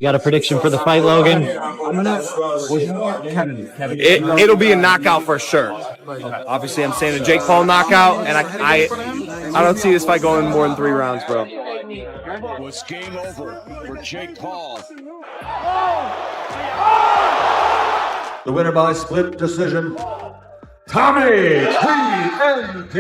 got a prediction for the fight, Logan? It'll be a knockout for sure. Obviously, I'm saying a Jake Paul knockout, and I don't see this fight going more than 3 rounds, bro. Was game over for Jake Paul. The winner by split decision, Tommy TNT.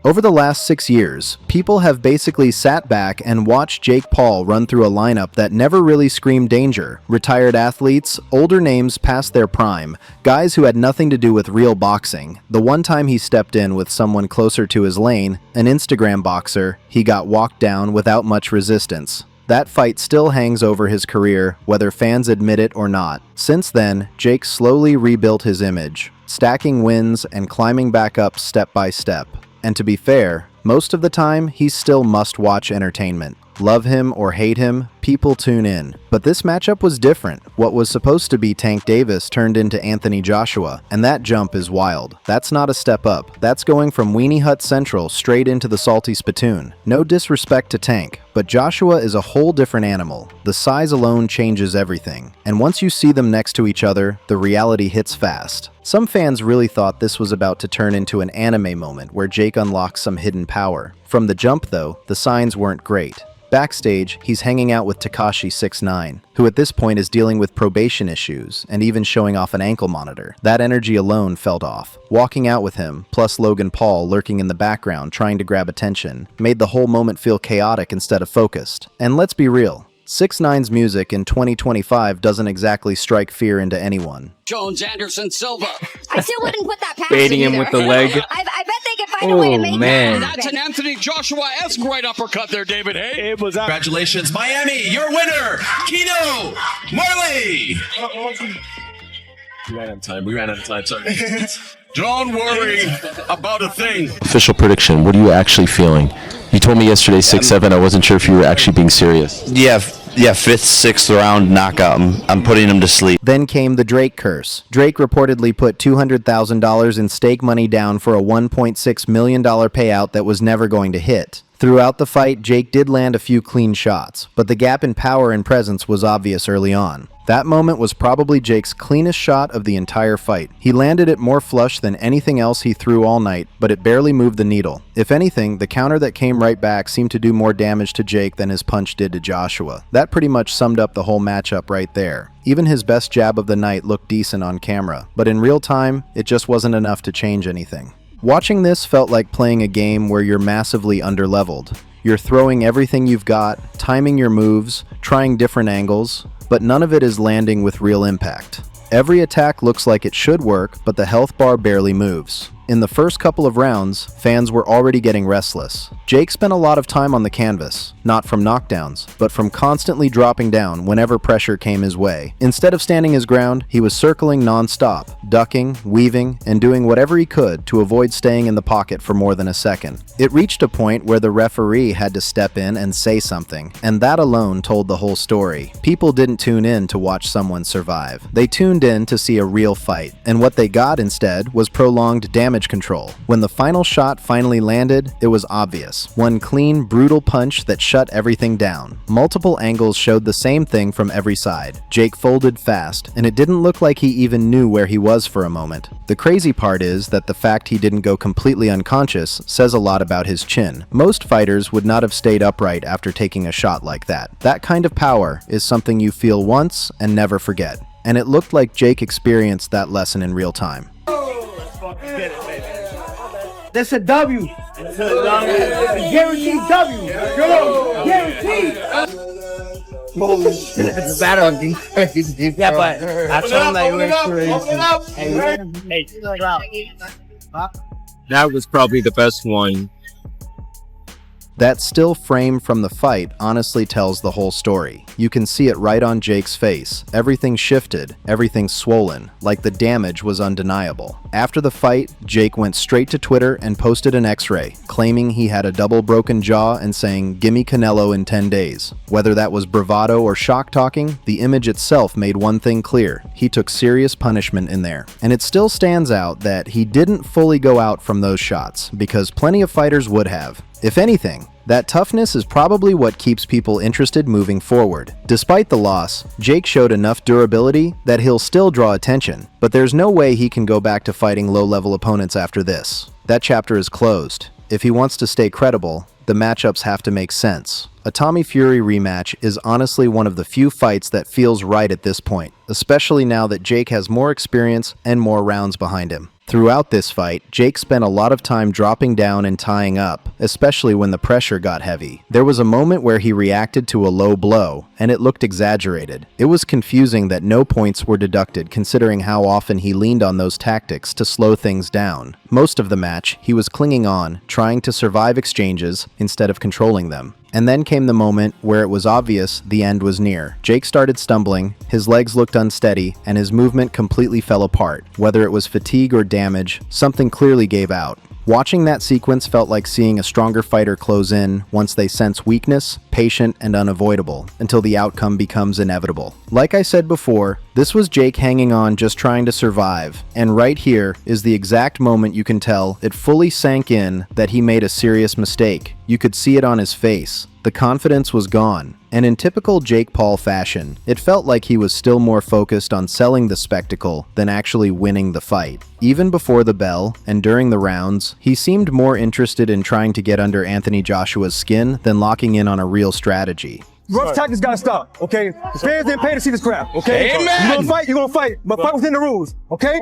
Over the last 6 years, people have basically sat back and watched Jake Paul run through a lineup that never really screamed danger. Retired athletes, older names past their prime, guys who had nothing to do with real boxing. The one time he stepped in with someone closer to his lane, an Instagram boxer, he got walked down without much resistance. That fight still hangs over his career, whether fans admit it or not. Since then, Jake slowly rebuilt his image, stacking wins and climbing back up step by step. And to be fair, most of the time, he's still must-watch entertainment. Love him or hate him, people tune in. But this matchup was different. What was supposed to be Tank Davis turned into Anthony Joshua, and that jump is wild. That's not a step up. That's going from Weenie Hut Central straight into the salty spittoon. No disrespect to Tank, but Joshua is a whole different animal. The size alone changes everything. And once you see them next to each other, the reality hits fast. Some fans really thought this was about to turn into an anime moment where Jake unlocks some hidden power. From the jump, though, the signs weren't great. Backstage, he's hanging out with Tekashi 6ix9ine, who at this point is dealing with probation issues and even showing off an ankle monitor. That energy alone felt off. Walking out with him, plus Logan Paul lurking in the background trying to grab attention, made the whole moment feel chaotic instead of focused. And let's be real, 6ix9ine's music in 2025 doesn't exactly strike fear into anyone. Jones, Anderson, Silva. I still wouldn't put that past Baiting him with the leg. I bet they could find a way to make man. that happen. That's an Anthony Joshua-esque right uppercut there, David. Hey, it was Congratulations, Miami, your winner, Kino Marley. We ran out of time, sorry. Don't worry about a thing. Official prediction, what are you actually feeling? You told me yesterday 6-7, I wasn't sure if you were actually being serious. Yeah, 5th, 6th round knockout. I'm putting him to sleep. Then came the Drake curse. Drake reportedly put $200,000 in stake money down for a $1.6 million payout that was never going to hit. Throughout the fight, Jake did land a few clean shots, but the gap in power and presence was obvious early on. That moment was probably Jake's cleanest shot of the entire fight. He landed it more flush than anything else he threw all night, but it barely moved the needle. If anything, the counter that came right back seemed to do more damage to Jake than his punch did to Joshua. That pretty much summed up the whole matchup right there. Even his best jab of the night looked decent on camera, but in real time, it just wasn't enough to change anything. Watching this felt like playing a game where you're massively underleveled. You're throwing everything you've got, timing your moves, trying different angles, but none of it is landing with real impact. Every attack looks like it should work, but the health bar barely moves. In the first couple of rounds, fans were already getting restless. Jake spent a lot of time on the canvas, not from knockdowns, but from constantly dropping down whenever pressure came his way. Instead of standing his ground, he was circling non-stop, ducking, weaving, and doing whatever he could to avoid staying in the pocket for more than a second. It reached a point where the referee had to step in and say something, and that alone told the whole story. People didn't tune in to watch someone survive. They tuned in to see a real fight, and what they got instead was prolonged damage control. When the final shot finally landed, it was obvious. One clean, brutal punch that shut everything down. Multiple angles showed the same thing from every side. Jake folded fast, and it didn't look like he even knew where he was for a moment. The crazy part is that the fact he didn't go completely unconscious says a lot about his chin. Most fighters would not have stayed upright after taking a shot like that. That kind of power is something you feel once and never forget. And it looked like Jake experienced that lesson in real time. That's a W. That's a W. Guaranteed W. Guaranteed. It's bad on defense. Yeah, but I told him that you were crazy. That was probably the best one. That still frame from the fight honestly tells the whole story. You can see it right on Jake's face. Everything shifted, everything swollen, like the damage was undeniable. After the fight, Jake went straight to Twitter and posted an x-ray, claiming he had a double broken jaw and saying, "Gimme Canelo in 10 days." Whether that was bravado or shock talking, the image itself made one thing clear. He took serious punishment in there. And it still stands out that he didn't fully go out from those shots, because plenty of fighters would have. If anything, that toughness is probably what keeps people interested moving forward. Despite the loss, Jake showed enough durability that he'll still draw attention, but there's no way he can go back to fighting low-level opponents after this. That chapter is closed. If he wants to stay credible, the matchups have to make sense. A Tommy Fury rematch is honestly one of the few fights that feels right at this point, especially now that Jake has more experience and more rounds behind him. Throughout this fight, Jake spent a lot of time dropping down and tying up, especially when the pressure got heavy. There was a moment where he reacted to a low blow, and it looked exaggerated. It was confusing that no points were deducted considering how often he leaned on those tactics to slow things down. Most of the match, he was clinging on, trying to survive exchanges instead of controlling them. And then came the moment where it was obvious the end was near. Jake started stumbling, his legs looked unsteady, and his movement completely fell apart. Whether it was fatigue or damage, something clearly gave out. Watching that sequence felt like seeing a stronger fighter close in once they sense weakness, patient and unavoidable, until the outcome becomes inevitable. Like I said before, this was Jake hanging on, just trying to survive, and right here is the exact moment you can tell it fully sank in that he made a serious mistake. You could see it on his face. The confidence was gone, and in typical Jake Paul fashion, it felt like he was still more focused on selling the spectacle than actually winning the fight. Even before the bell and during the rounds, he seemed more interested in trying to get under Anthony Joshua's skin than locking in on a real strategy. Rough tactics gotta stop, okay? The fans didn't pay to see this crap, okay? Amen. You're gonna fight, but fight within the rules, okay?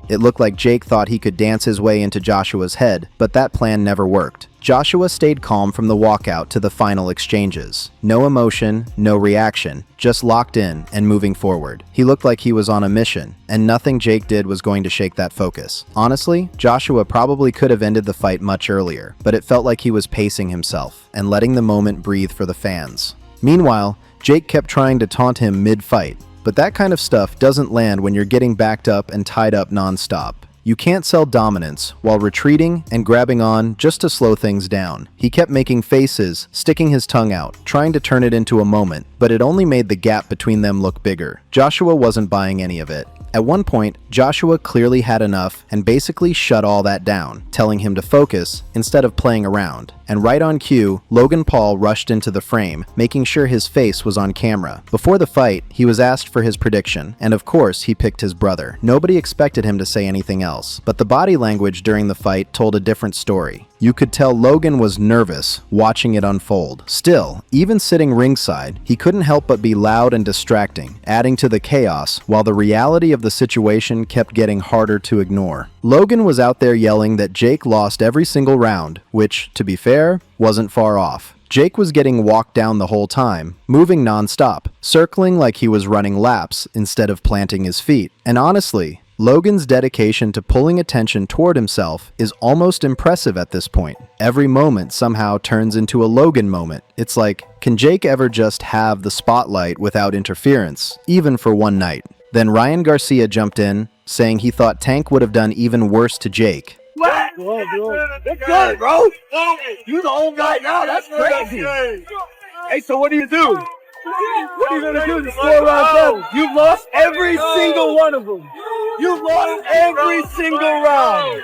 It looked like Jake thought he could dance his way into Joshua's head, but that plan never worked. Joshua stayed calm from the walkout to the final exchanges. No emotion, no reaction, just locked in and moving forward. He looked like he was on a mission, and nothing Jake did was going to shake that focus. Honestly, Joshua probably could have ended the fight much earlier, but it felt like he was pacing himself and letting the moment breathe for the fans. Meanwhile, Jake kept trying to taunt him mid-fight, but that kind of stuff doesn't land when you're getting backed up and tied up non-stop. You can't sell dominance while retreating and grabbing on just to slow things down. He kept making faces, sticking his tongue out, trying to turn it into a moment, but it only made the gap between them look bigger. Joshua wasn't buying any of it. At one point, Joshua clearly had enough and basically shut all that down, telling him to focus instead of playing around. And right on cue, Logan Paul rushed into the frame, making sure his face was on camera. Before the fight, he was asked for his prediction, and of course, he picked his brother. Nobody expected him to say anything else, but the body language during the fight told a different story. You could tell Logan was nervous watching it unfold. Still, even sitting ringside, he couldn't help but be loud and distracting, adding to the chaos, while the reality of the situation kept getting harder to ignore. Logan was out there yelling that Jake lost every single round, which, to be fair, wasn't far off. Jake was getting walked down the whole time, moving non-stop, circling like he was running laps instead of planting his feet. And honestly, Logan's dedication to pulling attention toward himself is almost impressive at this point. Every moment somehow turns into a Logan moment. It's like, can Jake ever just have the spotlight without interference, even for one night? Then Ryan Garcia jumped in, saying he thought Tank would have done even worse to Jake. What? That's good, bro. You the old guy now. That's crazy. Hey, so what do you do? What are you gonna do? The 4 rounds? You've lost every single one of them. You've lost every single round.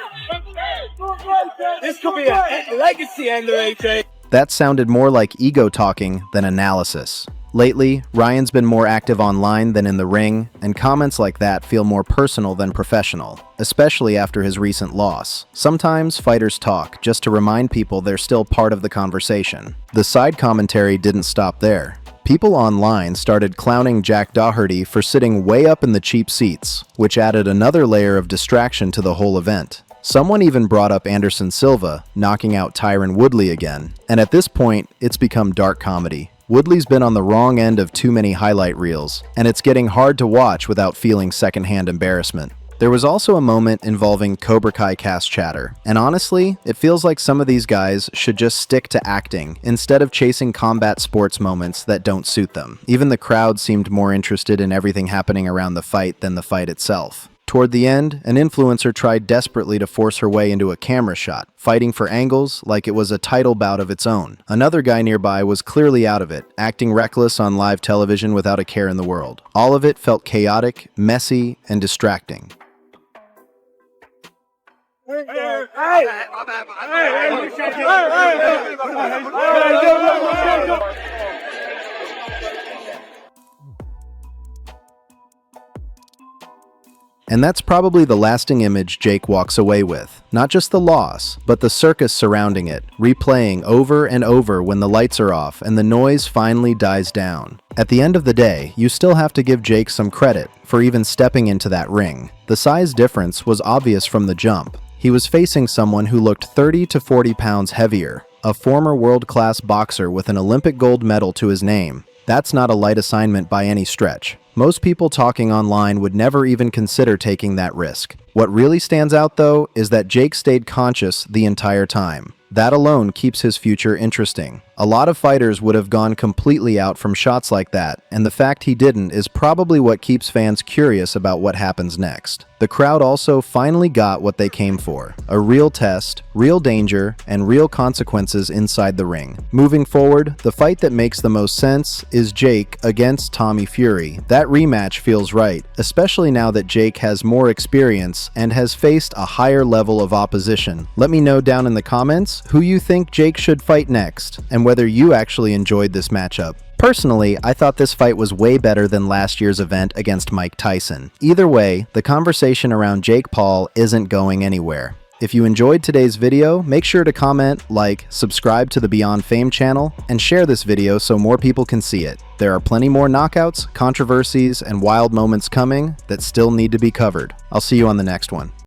This could be a legacy ender, AJ. That sounded more like ego talking than analysis. Lately, Ryan's been more active online than in the ring, and comments like that feel more personal than professional, especially after his recent loss. Sometimes fighters talk just to remind people they're still part of the conversation. The side commentary didn't stop there. People online started clowning Jack Doherty for sitting way up in the cheap seats, which added another layer of distraction to the whole event. Someone even brought up Anderson Silva knocking out Tyron Woodley again, and at this point, it's become dark comedy. Woodley's been on the wrong end of too many highlight reels, and it's getting hard to watch without feeling secondhand embarrassment. There was also a moment involving Cobra Kai cast chatter, and honestly, it feels like some of these guys should just stick to acting instead of chasing combat sports moments that don't suit them. Even the crowd seemed more interested in everything happening around the fight than the fight itself. Toward the end, an influencer tried desperately to force her way into a camera shot, fighting for angles like it was a title bout of its own. Another guy nearby was clearly out of it, acting reckless on live television without a care in the world. All of it felt chaotic, messy, and distracting. And that's probably the lasting image Jake walks away with. Not just the loss, but the circus surrounding it, replaying over and over when the lights are off and the noise finally dies down. At the end of the day, you still have to give Jake some credit for even stepping into that ring. The size difference was obvious from the jump. He was facing someone who looked 30 to 40 pounds heavier, a former world-class boxer with an Olympic gold medal to his name. That's not a light assignment by any stretch. Most people talking online would never even consider taking that risk. What really stands out, though, is that Jake stayed conscious the entire time. That alone keeps his future interesting. A lot of fighters would have gone completely out from shots like that, and the fact he didn't is probably what keeps fans curious about what happens next. The crowd also finally got what they came for: a real test, real danger, and real consequences inside the ring. Moving forward, the fight that makes the most sense is Jake against Tommy Fury. That rematch feels right, especially now that Jake has more experience and has faced a higher level of opposition. Let me know down in the comments who you think Jake should fight next, and whether you actually enjoyed this matchup. Personally, I thought this fight was way better than last year's event against Mike Tyson. Either way, the conversation around Jake Paul isn't going anywhere. If you enjoyed today's video, make sure to comment, like, subscribe to the BeyondFame channel, and share this video so more people can see it. There are plenty more knockouts, controversies, and wild moments coming that still need to be covered. I'll see you on the next one.